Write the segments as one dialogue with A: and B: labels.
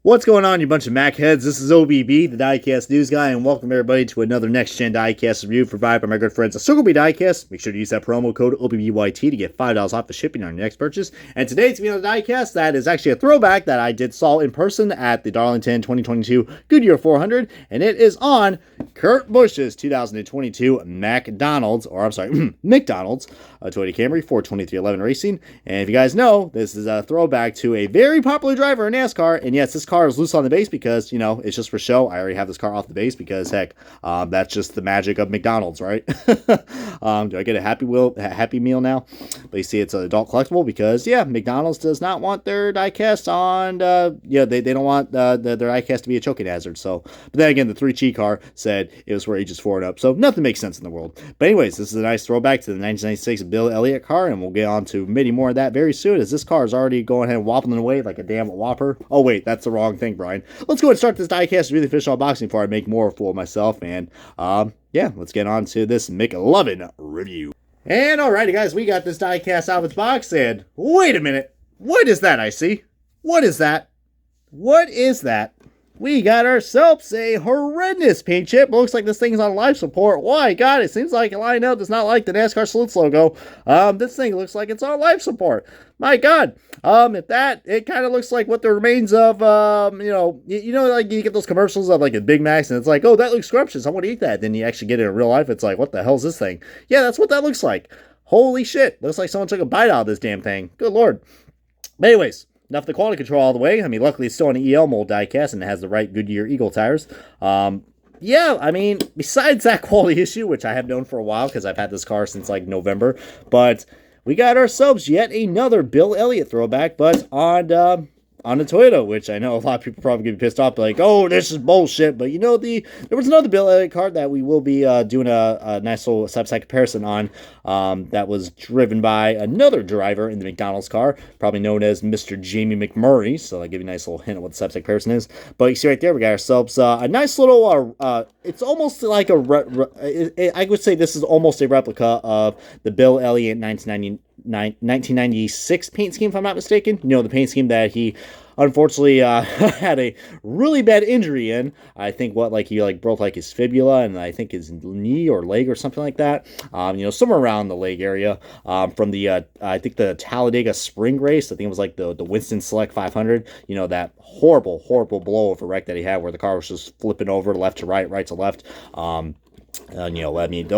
A: What's going on, you bunch of Mac heads? This is OBB, the Diecast News Guy, and welcome everybody to another Next-Gen Diecast review provided by my good friends at Circle B Diecast. Make sure to use that promo code OBBYT to get $5 off the shipping on your next purchase. And today, to be on the Diecast, that is actually a throwback that I saw in person at the Darlington 2022 Goodyear 400, and it is on Kurt Busch's 2022 McDonald's Toyota Camry 42311 Racing. And if you guys know, this is a throwback to a very popular driver in NASCAR, and yes, this car is loose on the base because, you know, it's just for show. I already have this car off the base because, heck, that's just the magic of McDonald's, right? Do I get a Happy Meal now? But you see, it's an adult collectible because, yeah, McDonald's does not want their diecast on, they don't want their diecast to be a choking hazard. So, but then again, the 3G car said it was for ages 4 and up, so nothing makes sense in the world. But anyways, this is a nice throwback to the 1996 Bill Elliott car, and we'll get on to many more of that very soon, as this car is already going ahead and wobbling away like a damn whopper. Oh wait, that's the wrong thing, Brian. Let's go ahead and start this diecast really official unboxing before I make more fool of myself, and yeah, let's get on to this McLovin review. And alrighty guys, we got this diecast out of its box, and wait a minute, what is that I see? What is that? What is that? We got ourselves a horrendous paint chip. Looks like this thing's on life support. Why, God, it seems like Lionel does not like the NASCAR Salutes logo. This thing looks like it's on life support. My God. It kind of looks like what the remains of, like you get those commercials of like a Big Macs, and it's like, oh, that looks scrumptious. I want to eat that. Then you actually get it in real life. It's like, what the hell is this thing? Yeah, that's what that looks like. Holy shit. Looks like someone took a bite out of this damn thing. Good Lord. But anyways, enough the quality control all the way. I mean, luckily it's still an EL mold diecast and it has the right Goodyear Eagle tires. Yeah, I mean, besides that quality issue, which I have known for a while because I've had this car since like November, but we got ourselves yet another Bill Elliott throwback, but on a Toyota, which I know a lot of people probably get pissed off, like, oh, this is bullshit. But you know, there was another Bill Elliott car that we will be doing a nice little side-by-side comparison on, that was driven by another driver in the McDonald's car, probably known as Mr. Jamie McMurray. So I'll give you a nice little hint of what the side-by-side comparison is. But you see right there, we got ourselves a nice little, it's almost like I would say this is almost a replica of the Bill Elliott 1996 paint scheme, if I'm not mistaken. You know, the paint scheme that he unfortunately had a really bad injury in. I think he broke like his fibula and I think his knee or leg or something like that. Somewhere around the leg area, from the I think the Talladega Spring race. I think it was like the Winston Select 500. You know, that horrible blowover wreck that he had where the car was just flipping over left to right, right to left. Don't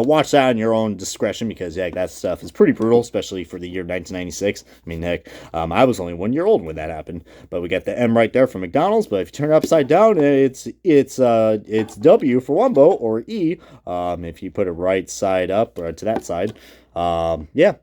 A: watch that on your own discretion because, yeah, that stuff is pretty brutal, especially for the year 1996. I mean, heck, I was only 1 year old when that happened. But we got the M right there from McDonald's. But if you turn it upside down, it's W for one vote, or E if you put it right side up or to that side. Yeah.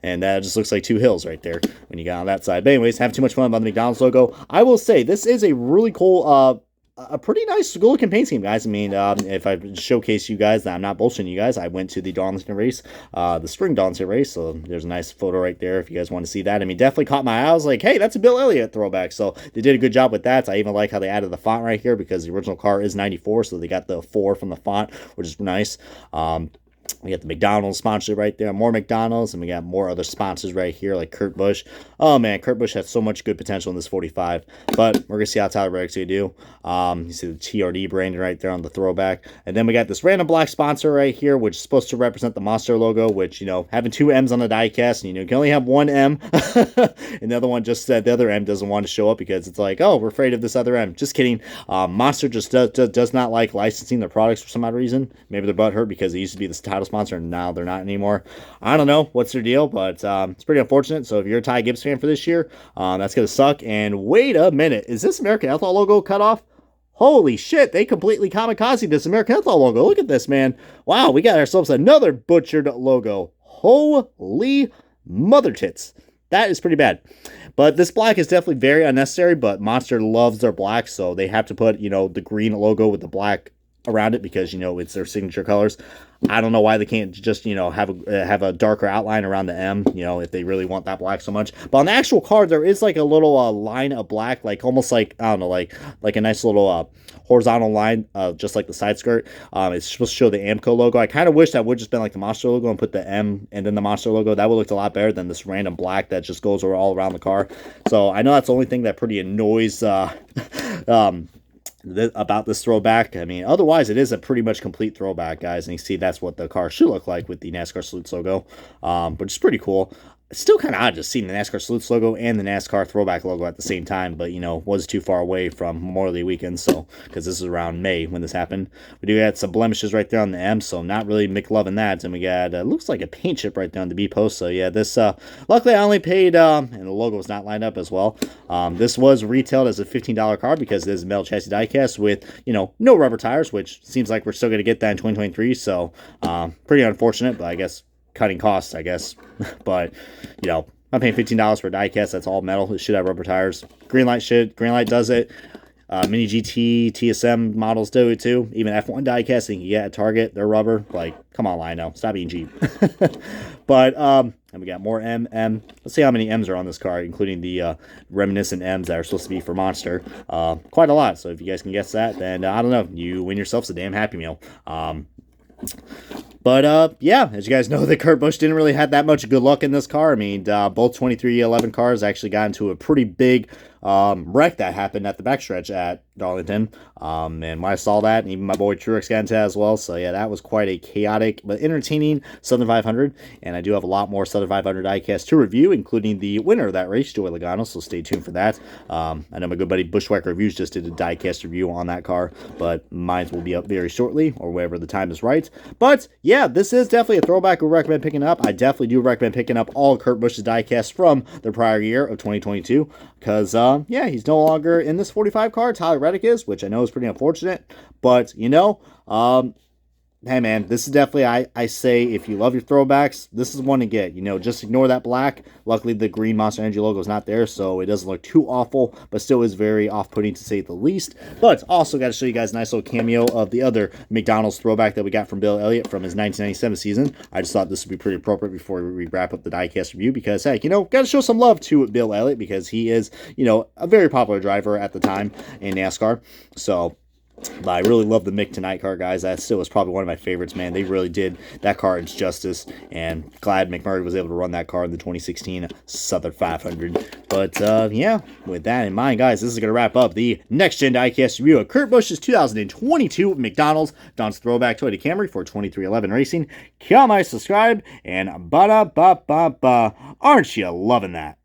A: And that just looks like two hills right there when you got on that side. But anyways, have too much fun about the McDonald's logo. I will say this is a really cool a pretty nice good-looking paint scheme, guys. I mean, if I showcase you guys that I'm not bullshitting you guys, I went to the Darlington race, the spring Darlington race, so there's a nice photo right there if you guys want to see that. I mean, definitely caught my eye. I was like, hey, that's a Bill Elliott throwback, so they did a good job with that. I even like how they added the font right here because the original car is 94, so they got the 4 from the font, which is nice. We got the McDonald's sponsor right there, more McDonald's, and we got more other sponsors right here, like Kurt Busch. Oh, man, Kurt Busch has so much good potential in this 45, but we're going to see how Tyler Reddick's going to do. You see the TRD branding right there on the throwback. And then we got this random black sponsor right here, which is supposed to represent the Monster logo, which, having 2 M's on the diecast, and, you can only have 1 M, and the other one just said the other M doesn't want to show up because it's like, oh, we're afraid of this other M. Just kidding. Monster just does not like licensing their products for some odd reason. Maybe they're butthurt because they used to be this title sponsor and now they're not anymore. I don't know what's their deal, but it's pretty unfortunate. So if you're a Ty Gibbs fan for this year, that's gonna suck. And wait a minute, is this American Ethanol logo cut off? Holy shit, they completely kamikaze this American Ethanol logo. Look at this, man. Wow, we got ourselves another butchered logo. Holy mother tits. That is pretty bad. But this black is definitely very unnecessary, but Monster loves their black, so they have to put, the green logo with the black around it because, you know, it's their signature colors. I don't know why they can't just, you know, have a darker outline around the M, you know, if they really want that black so much. But on the actual card, there is like a little line of black, like almost like, I don't know, like a nice little horizontal line, just like the side skirt. It's supposed to show the Amco logo. I kind of wish that would just been like the Monster logo and put the M and then the Monster logo. That would look a lot better than this random black that just goes all around the car. So I know that's the only thing that pretty annoys about this throwback. I mean, otherwise, it is a pretty much complete throwback, guys. And you see that's what the car should look like with the NASCAR Salutes logo, but it's pretty cool. It's still kind of odd just seeing the NASCAR Salutes logo and the NASCAR throwback logo at the same time, but, you know, was too far away from Memorial Day weekend, so, because this is around May when this happened. We do have some blemishes right there on the M, so not really McLovin that, and we got, looks like a paint chip right there on the B post, so yeah, this, luckily I only paid, and the logo was not lined up as well. This was retailed as a $15 car because it is a metal chassis diecast with, you know, no rubber tires, which seems like we're still going to get that in 2023, so, pretty unfortunate, but I guess cutting costs, I guess. But, you know, I'm paying $15 for a diecast that's all metal. It should have rubber tires. Greenlight does it. Mini GT, TSM models do it too. Even F1 diecast you can get at Target, they're rubber. Like, come on, Lino, stop being cheap. But, and we got more M. Let's see how many M's are on this car, including the reminiscent M's that are supposed to be for Monster. Quite a lot. So if you guys can guess that, then I don't know, you win yourselves a damn Happy Meal. But, yeah, as you guys know, that Kurt Busch didn't really have that much good luck in this car. I mean, both 2311 cars actually got into a pretty big wreck that happened at the backstretch at Darlington. And when I saw that, and even my boy Truex got into that as well. So, yeah, that was quite a chaotic but entertaining Southern 500. And I do have a lot more Southern 500 diecasts to review, including the winner of that race, Joey Logano. So stay tuned for that. I know my good buddy Bushwhacker Reviews just did a diecast review on that car, but mine will be up very shortly, or whenever the time is right. But, yeah, this is definitely a throwback we recommend picking up. I definitely do recommend picking up all of Kurt Busch's diecasts from the prior year of 2022, because, yeah, he's no longer in this 45 car. Tyler Reddick is, which I know is pretty unfortunate, but, you know, hey, man, this is definitely, I say, if you love your throwbacks, this is one to get. You know, just ignore that black. Luckily, the green Monster Energy logo is not there, so it doesn't look too awful, but still is very off-putting to say the least. But also got to show you guys a nice little cameo of the other McDonald's throwback that we got from Bill Elliott from his 1997 season. I just thought this would be pretty appropriate before we wrap up the diecast review, because, heck, you know, got to show some love to Bill Elliott, because he is, you know, a very popular driver at the time in NASCAR. So, but I really love the Mick Tonight car, guys. That still was probably one of my favorites, man. They really did that car its justice, and glad McMurray was able to run that car in the 2016 Southern 500. But, yeah, with that in mind, guys, this is going to wrap up the Next Gen Diecast review of Kurt Busch's 2022 McDonald's Don's Throwback Toyota Camry for 2311 Racing. Comment, subscribe, and ba-da-ba-ba-ba. Aren't you loving that?